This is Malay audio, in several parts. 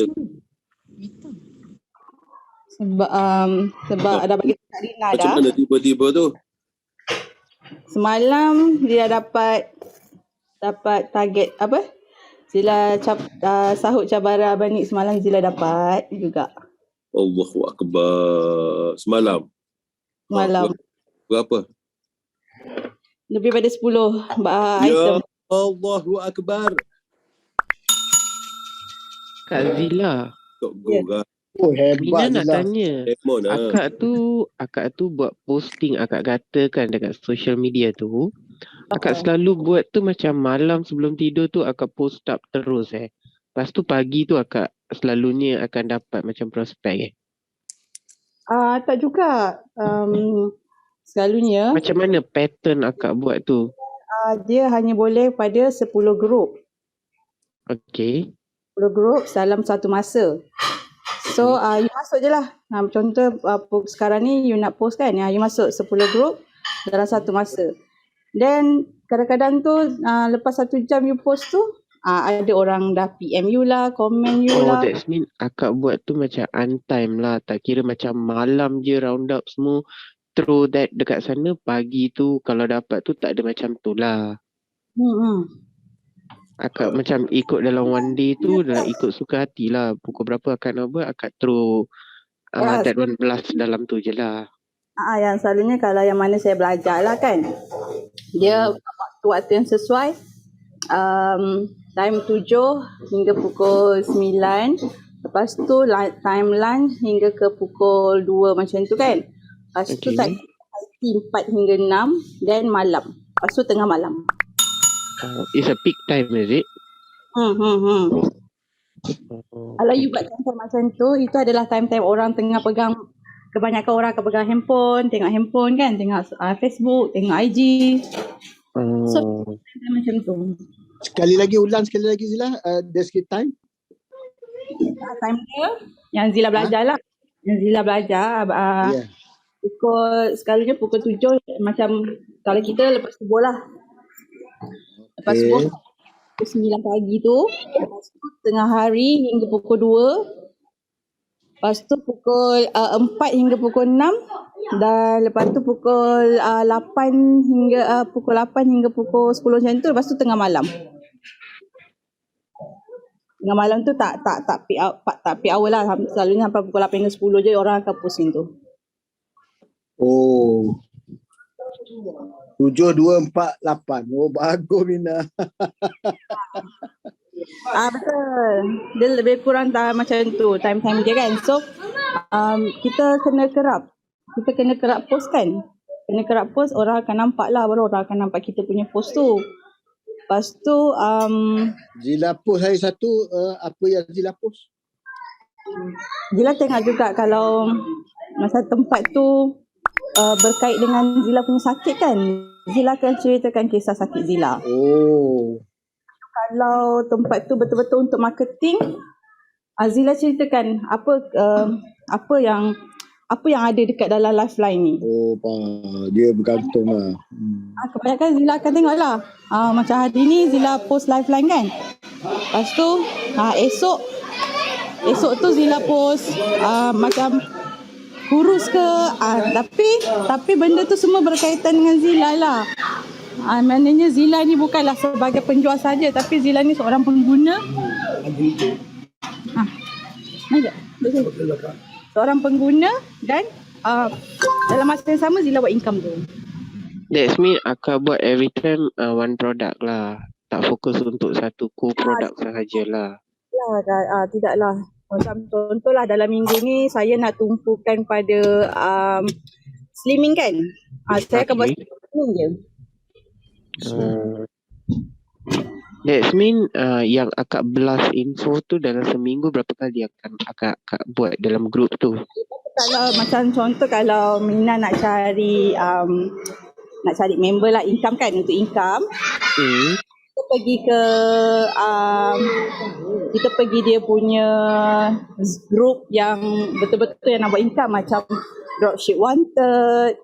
cerita. Sebab ada bagi Kak Rina dah. Macam mana tiba-tiba tu? Semalam dia dapat target apa? Zila sahut cabaran Abanik semalam Zila dapat juga. Allahu Akbar. Semalam? Berapa? Lebih pada 10 Ya item. Allahu Akbar. Kak Zila. Tok Gora. Oh, hebat Mina nak Zila. tanya. Lemon lah. Akak tu buat posting akak katakan dekat social media tu. Akak selalu buat tu macam malam sebelum tidur tu akak post up terus Lepas tu pagi tu akak selalunya akan dapat macam prospek Tak juga. Selalunya. Macam mana pattern akak buat tu? Dia hanya boleh pada 10 grup. Okay. 10 grup dalam satu masa. So, you masuk je lah. Contoh sekarang ni you nak post kan. You masuk 10 grup dalam satu masa. Then kadang-kadang tu lepas 1 jam you post tu, ada orang dah PM you lah, komen you lah. Oh, that's mean akak buat tu macam untime lah. Tak kira macam malam je round up semua. Throw that dekat sana, pagi tu kalau dapat tu tak ada macam tu lah. Akak macam ikut dalam one day tu, dah ikut suka hati lah. Pukul berapa akak nak buat, akak throw that one blast dalam tu je lah. Yang selalunya kalau yang mana saya belajar lah kan. Dia waktu yang sesuai. Time 7 hingga pukul 9. Lepas tu time lunch hingga ke pukul 2 macam tu kan. Lepas tu time 4 hingga 6. Then malam. Lepas tu tengah malam. It's a peak time, is it? Kalau you buat time macam tu, itu adalah time-time orang tengah pegang, kebanyakan orang akan pegang handphone, tengok handphone kan, tengok Facebook, tengok IG. So, macam tu. Ulang sekali lagi Zila, describe time. Time dia, yang Zila belajar lah. Yang Zila belajar, selalunya pukul 7, macam kalau kita lepas subuh lah. Lepas subuh, pukul 9 pagi tu, lepas tu tengah hari hingga pukul 2. Lepas tu pukul 4 hingga pukul 6. Dan lepas tu pukul 8 hingga pukul 10 macam tu. Lepas tu tengah malam. Tengah malam tu tak peak hour lah. Selalunya sampai pukul 8 hingga 10 je orang akan pusing tu. Oh. 7, 2, 4, 8. Oh, bagus Mina. Betul. Dia lebih kurang macam tu time-time dia kan. So kita kena kerap. Kita kena kerap post kan. Kena kerap post, orang akan nampak lah. Baru orang akan nampak kita punya post tu. Lepas tu Zila post hari satu, apa yang Zila post? Zila tengok juga kalau masa tempat tu berkait dengan Zila punya sakit kan. Zila akan ceritakan kisah sakit Zila. Oh. Kalau tempat tu betul-betul untuk marketing, Zila ceritakan apa yang ada dekat dalam lifeline ni. Oh, dia bergantung lah. Kebanyakan Zila akan tengok lah. Macam hari ni Zila post lifeline kan. Lepas tu esok tu Zila post macam kurus ke. Tapi benda tu semua berkaitan dengan Zila lah. Maknanya Zila ni bukanlah sebagai penjual saja, tapi Zila ni seorang pengguna. Seorang pengguna dan dalam masa yang sama Zila buat income tu. That's mean akak buat every time one product lah. Tak fokus untuk satu produk sahajalah. Tidaklah. Macam contohlah dalam minggu ni saya nak tumpukan pada slimming kan. Saya akan buat slimming je. That's mean yang akak blast info tu dalam seminggu berapa kali akan akak buat dalam grup tu? Kalau macam contoh kalau Mina nak cari member lah, income kan, untuk income. Kita pergi dia punya grup yang betul-betul yang nak buat income, macam Dropship Wanted,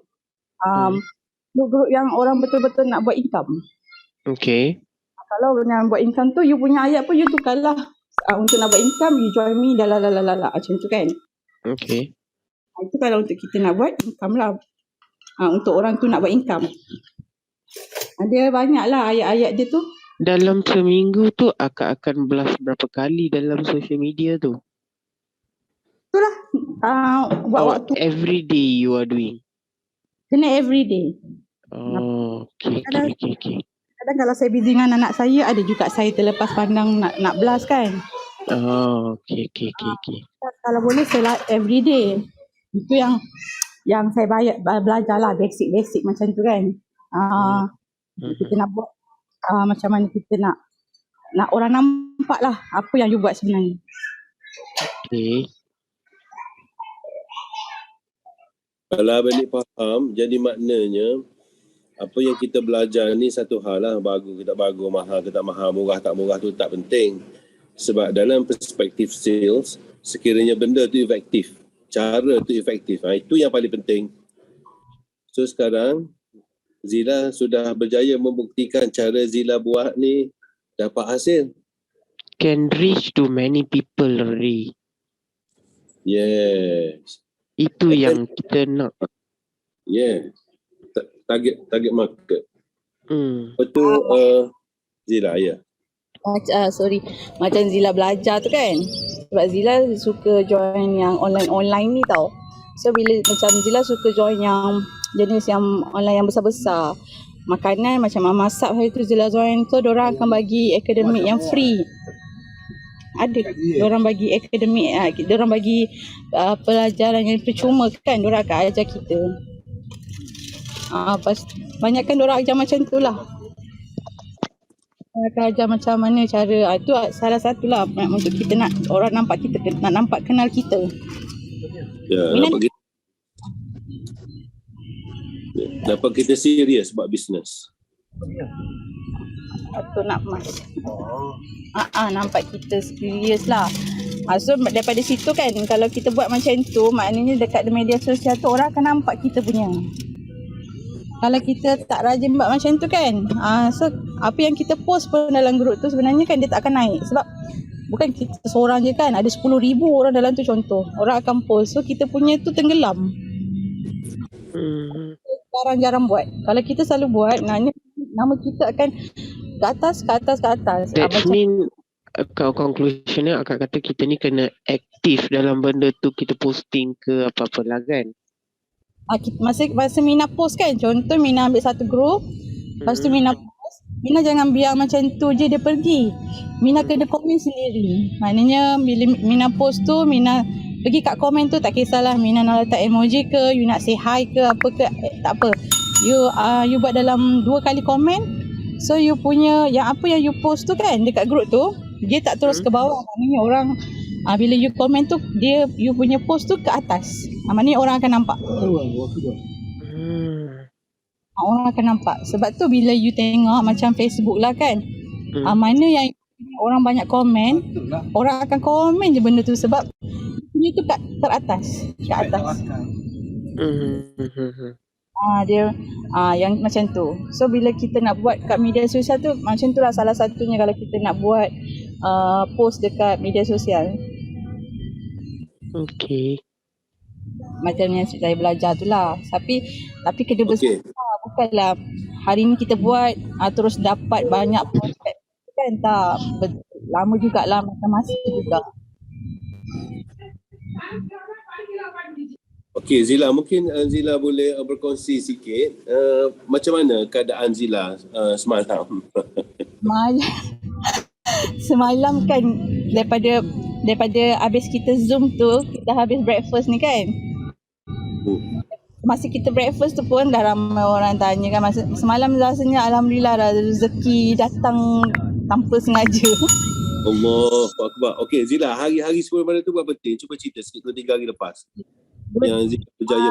grup yang orang betul-betul nak buat income. Okay. Kalau yang buat income tu, you punya ayat pun you tukarlah untuk nak buat income, you join me, macam tu kan. Okay. Itu kalau untuk kita nak buat income lah. Untuk orang tu nak buat income. Ada banyak lah ayat-ayat dia tu. Dalam seminggu tu akak akan blast berapa kali dalam social media tu? Itulah. Buat Oh, waktu. every day you are doing? Kena every day. Oh, okay. Kadang kalau saya busy dengan anak saya, ada juga saya terlepas pandang nak blast kan. Oh, okay. Kalau boleh saya every day. Itu yang saya belajar lah, basic macam tu kan. Kita nak buat macam mana kita nak orang nampak lah apa yang you buat sebenarnya. Okay. Kalau abang ni faham, jadi maknanya apa yang kita belajar ni satu hal lah, bagus ke tak bagus, mahal ke tak mahal, murah tak murah tu tak penting. Sebab dalam perspektif sales, sekiranya benda tu efektif, cara tu efektif, itu yang paling penting. So sekarang Zila sudah berjaya membuktikan cara Zila buat ni dapat hasil. Can reach to many people already. Yes. Itu yang kita nak. Yeah. Target market. Betul Zila, ya. Macam Zila belajar tu kan. Sebab Zila suka join yang online ni tau. So bila macam Zila suka join yang jenis yang online yang besar-besar. Makanan macam masak hari tu Zila join. So diorang akan bagi akademik yang free. Ada. Diorang bagi akademik, diorang bagi pelajaran yang percuma kan. Diorang akan ajar kita. Banyak kan diorang ajar macam tu lah. Akan ajar macam mana cara. Itu salah satulah untuk kita nak orang nampak kita, nak nampak kenal kita. Ya, nampak kita serius buat bisnes. Atau nak mas. Nampak kita serius lah. So daripada situ kan, kalau kita buat macam tu, maknanya dekat media sosial tu orang akan nampak kita punya. Kalau kita tak rajin buat macam tu kan, so apa yang kita post pun dalam grup tu sebenarnya kan dia tak akan naik. Sebab bukan kita seorang je kan, ada 10,000 orang dalam tu contoh. Orang akan post, so kita punya tu tenggelam. Jarang-jarang buat. Kalau kita selalu buat, nama kita akan ke atas. That mean conclusionnya akak kata kita ni kena aktif dalam benda tu, kita posting ke apa-apa lah kan. Masa Mina post kan, contoh Mina ambil satu grup, lepas tu Mina post, Mina jangan biar macam tu je dia pergi. Mina kena komen sendiri. Maknanya bila Mina post tu, Mina pergi kat komen tu, tak kisahlah Mina nak letak emoji ke, you nak say hi ke apa ke, tak apa. You buat dalam 2 kali komen. So you punya yang apa yang you post tu kan dekat grup tu, dia tak terus ke bawah. Maknanya orang bila you komen tu, you punya post tu ke atas. Maknanya orang akan nampak. Orang akan nampak. Sebab tu bila you tengok macam Facebook lah kan, mana yang orang banyak komen, orang akan komen je benda tu sebab dia tu kat teratas, kat atas. Dia yang macam tu. So bila kita nak buat kat media sosial tu, macam tu lah salah satunya kalau kita nak buat post dekat media sosial. Okay. Macam yang saya belajar tu lah. Tapi kena besar. Bukanlah hari ni kita buat terus dapat banyak prospek kan, tak. Lama jugalah, macam masa juga. Okey Zila, mungkin Zila boleh berkongsi sikit macam mana keadaan Zila semalam. Semalam kan daripada habis kita Zoom tu, kita habis breakfast ni kan. Masa kita breakfast tu pun dah ramai orang tanya kan. Semalam rasanya Alhamdulillah rezeki datang tanpa sengaja. Allahu Akbar. Okey Zila, hari-hari sebelum pada tu buat penting. Cuba cerita sikit 2-3 hari lepas. Yang Zila berjaya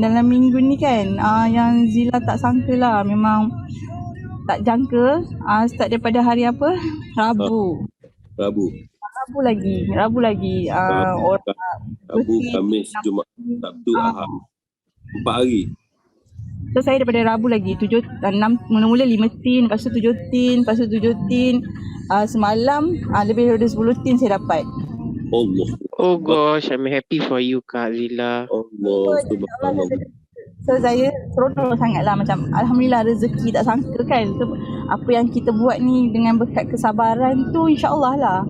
dalam minggu ni kan, yang Zila tak sangka lah, memang tak jangka. Start daripada hari apa? Rabu lagi. Rabu, Khamis, Jumaat, Sabtu, Ahad. 4 hari. So saya daripada Rabu lagi 6, mula-mula 5 tin, lepas tu 7 tin, lepas tu 7 tin. Semalam lebih daripada 10 tin saya dapat. Allah. Oh gosh, I'm happy for you Kak Zila. Allah subhanallah. So saya seronok sangat lah, macam Alhamdulillah rezeki tak sangka kan. So, apa yang kita buat ni dengan berkat kesabaran tu insya-Allah lah.